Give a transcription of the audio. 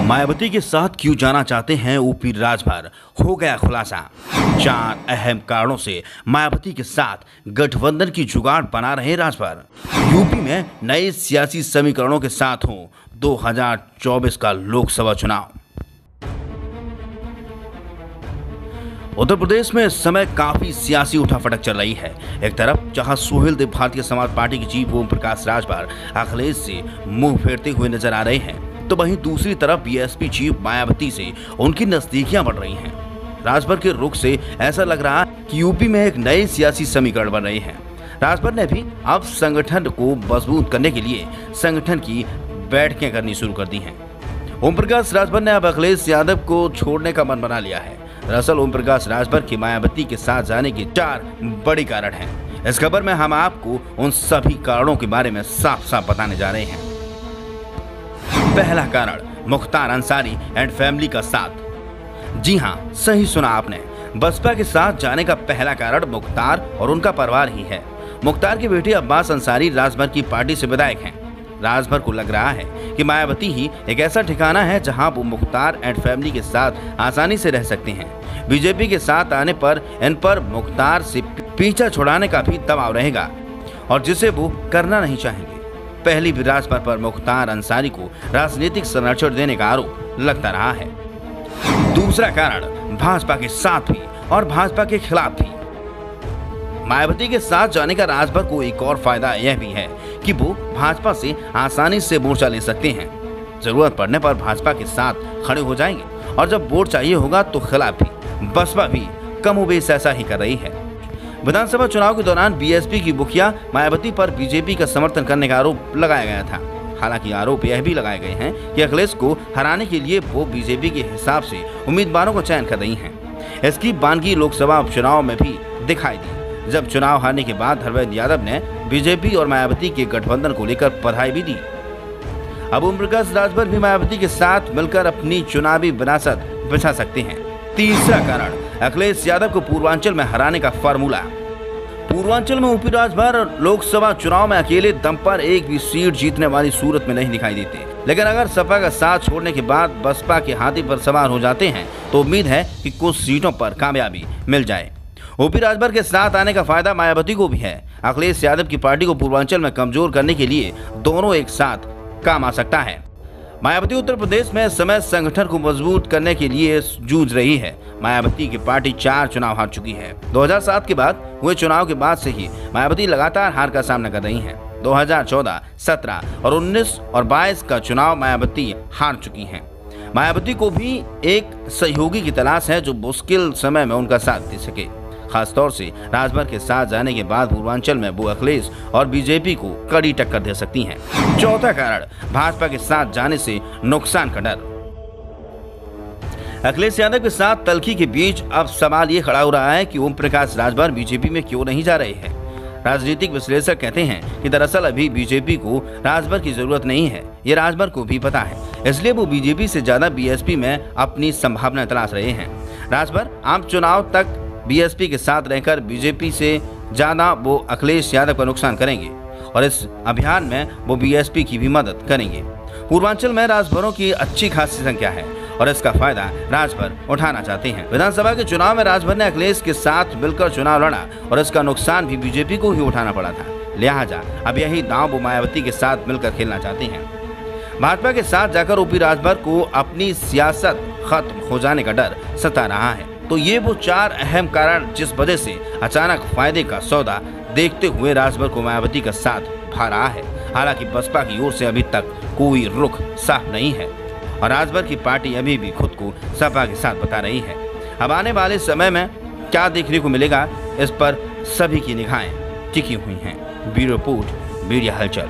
मायावती के साथ क्यों जाना चाहते हैं यूपी राजभर, हो गया खुलासा। 4 अहम कारणों से मायावती के साथ गठबंधन की जुगाड़ बना रहे राजभर। यूपी में नए सियासी समीकरणों के साथ हो 2024 का लोकसभा चुनाव। उत्तर प्रदेश में इस समय काफी सियासी उठाफटक चल रही है। एक तरफ जहां सुहेल देव भारतीय समाज पार्टी के चीफ ओम प्रकाश राजभर अखिलेश से मुंह फेरते हुए नजर आ रहे हैं, तो वहीं दूसरी तरफ बीएसपी चीफ मायावती से उनकी नजदीकियां बढ़ रही हैं। राजभर के रुख से ऐसा लग रहा है कि यूपी में एक नए सियासी समीकरण बन रहे हैं। राजभर ने भी अब संगठन को मजबूत करने के लिए संगठन की बैठकें करनी शुरू कर दी हैं। ओम प्रकाश राजभर ने अब अखिलेश यादव को छोड़ने का मन बना लिया है। दरअसल ओम प्रकाश राजभर की मायावती के साथ जाने के 4 बड़े कारण हैं। इस खबर में हम आपको उन सभी कारणों के बारे में साफ साफ बताने जा रहे हैं। पहला कारण, मुख्तार अंसारी एंड फैमिली का साथ। जी हां, सही सुना आपने। बसपा के साथ जाने का पहला कारण मुख्तार और उनका परिवार ही है। मुख्तार के बेटे अब्बास अंसारी राजभर की पार्टी से विधायक हैं। राजभर को लग रहा है कि मायावती ही एक ऐसा ठिकाना है जहां वो मुख्तार एंड फैमिली के साथ आसानी से रह सकते हैं। बीजेपी के साथ आने पर इन पर मुख्तार से पीछा छुड़ाने का भी दबाव रहेगा, और जिसे वो करना नहीं चाहेंगे। पहली भी राजभर पर मुख्तार अंसारी को राजनीतिक संरक्षण देने का आरोप लगता रहा है। दूसरा कारण, भाजपा के साथ भी और भाजपा के खिलाफ भी। मायावती के साथ जाने का राजभर को एक और फायदा यह भी है कि वो भाजपा से आसानी से मोर्चा ले सकते हैं। जरूरत पड़ने पर भाजपा के साथ खड़े हो जाएंगे, और जब वोट चाहिए होगा तो खिलाफ भी। बसपा भी कमोबेश ऐसा ही कर रही है। विधानसभा चुनाव के दौरान बीएसपी की मुखिया मायावती पर बीजेपी का समर्थन करने का आरोप लगाया गया था। हालांकि आरोप यह भी लगाए गए हैं कि अखिलेश को हराने के लिए वो बीजेपी के हिसाब से उम्मीदवारों का चयन कर रही हैं। इसकी बानगी लोकसभा उपचुनाव में भी दिखाई दी, जब चुनाव हारने के बाद धर्मेंद्र यादव ने बीजेपी और मायावती के गठबंधन को लेकर बधाई भी दी। अब ओम प्रकाश राजभर भी मायावती के साथ मिलकर अपनी चुनावी विरासत बिछा सकते हैं। तीसरा कारण, अखिलेश यादव को पूर्वांचल में हराने का फार्मूला। पूर्वांचल में यूपी राजभर लोकसभा चुनाव में अकेले दम पर एक भी सीट जीतने वाली सूरत में नहीं दिखाई देते, लेकिन अगर सपा का साथ छोड़ने के बाद बसपा के हाथी पर सवार हो जाते हैं तो उम्मीद है कि कुछ सीटों पर कामयाबी मिल जाए। यूपी राजभर के साथ आने का फायदा मायावती को भी है। अखिलेश यादव की पार्टी को पूर्वांचल में कमजोर करने के लिए दोनों एक साथ काम आ सकता है। मायावती उत्तर प्रदेश में इस समय संगठन को मजबूत करने के लिए जूझ रही है। मायावती की पार्टी 4 चुनाव हार चुकी है। 2007 के बाद हुए चुनाव के बाद से ही मायावती लगातार हार का सामना कर रही हैं। 2014, 17 और 19 और 22 का चुनाव मायावती हार चुकी हैं। मायावती को भी एक सहयोगी की तलाश है जो मुश्किल समय में उनका साथ दे सके। खासतौर से राजभर के साथ जाने के बाद पूर्वांचल में वो अखिलेश और बीजेपी को कड़ी टक्कर दे सकती हैं। चौथा कारण, भाजपा के साथ जाने से नुकसान का डर। अखिलेश यादव के साथ तल्खी के बीच अब सवाल ये खड़ा हो रहा है कि ओम प्रकाश राजभर बीजेपी में क्यों नहीं जा रहे हैं। राजनीतिक विश्लेषक कहते हैं कि दरअसल अभी बीजेपी को राजभर की जरूरत नहीं है। ये राजभर को भी पता है, इसलिए वो बीजेपी से ज्यादा बीएसपी में अपनी संभावना तलाश रहे हैं। राजभर आम चुनाव तक बीएसपी के साथ रहकर बीजेपी से ज्यादा वो अखिलेश यादव का नुकसान करेंगे, और इस अभियान में वो बीएसपी की भी मदद करेंगे। पूर्वांचल में राजभरों की अच्छी खासी संख्या है, और इसका फायदा राजभर उठाना चाहते हैं। विधानसभा के चुनाव में राजभर ने अखिलेश के साथ मिलकर चुनाव लड़ा, और इसका नुकसान भी बीजेपी को ही उठाना पड़ा था। लिहाजा अब यही दांव वो मायावती के साथ मिलकर खेलना चाहते हैं। भाजपा के साथ जाकर यूपी राजभर को अपनी सियासत खत्म हो जाने का डर सता रहा है। तो ये वो 4 अहम कारण जिस वजह से अचानक फायदे का सौदा देखते हुए राजभर को मायावती का साथ भा रहा है। हालांकि बसपा की ओर से अभी तक कोई रुख साफ नहीं है, और राजभर की पार्टी अभी भी खुद को सपा के साथ बता रही है। अब आने वाले समय में क्या देखने को मिलेगा, इस पर सभी की निगाहें टिकी हुई हैं। ब्यूरो रिपोर्ट, मीडिया हलचल।